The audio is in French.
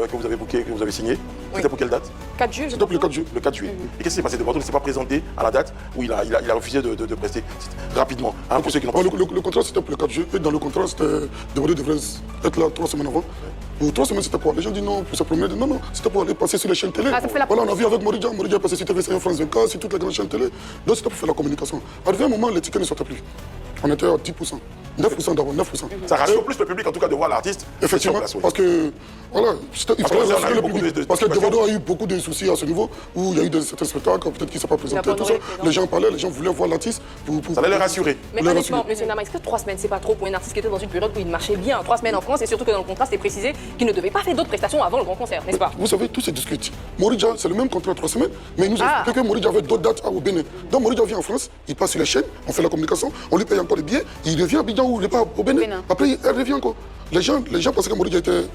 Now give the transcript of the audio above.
que vous avez booké, que vous avez signé, c'était pour quelle date? 4 juillet. C'était pour le 4 juillet. Le 4 juillet. Et qu'est-ce qui s'est passé? Bordeaux ne s'est pas présenté à la date où il a refusé de prester rapidement. Hein, pour ceux qui n'ont pas... Le contrat, c'était pour le 4 juillet. Et dans le contrat, c'était Bordeaux devrait être là 3 semaines avant. Pour 3 semaines, c'était quoi? Les gens disent non, pour se promener. Non, non, c'était pour aller passer sur les chaînes télé. Voilà, on a vu avec Moridja. Moridja est passé sur TV5, France 24, sur toutes les grandes chaînes télé. Donc, c'était pour faire la communication. Arrivé un moment, les tickets ne sortaient plus. On était à 10%. 9% d'abord, 9%. Ça rassure plus le public, en tout cas, de voir l'artiste. Effectivement, parce que, voilà, il fallait rassurer le public. Parce que Bordeaux a eu beaucoup de soucis à ce niveau, où il y a eu certains spectacles, peut-être qui ne s'est pas présenté, tout ça. Les gens parlaient, les gens voulaient voir l'artiste. Ça allait les rassurer. Mais honnêtement, M. Nama, est-ce que 3 semaines, c'est pas trop pour un artiste qui était dans une période où il marchait bien? 3 semaines en France, et surtout que dans le contrat, c'était précisé qu'il ne devait pas faire d'autres prestations avant le grand concert, n'est-ce pas? Vous savez, tout se discute. Moridja, c'est le même contrat 3 semaines, mais il nous a expliqué que Moridja avait d'autres dates au Bénin. Donc Moridja vient en France, il passe sur les chaînes, on fait la communication, on lui paye encore les billets, il revient à Abidjan ou il n'est pas au Bénin. Après, elle revient encore. Les gens pensaient que Moridja était...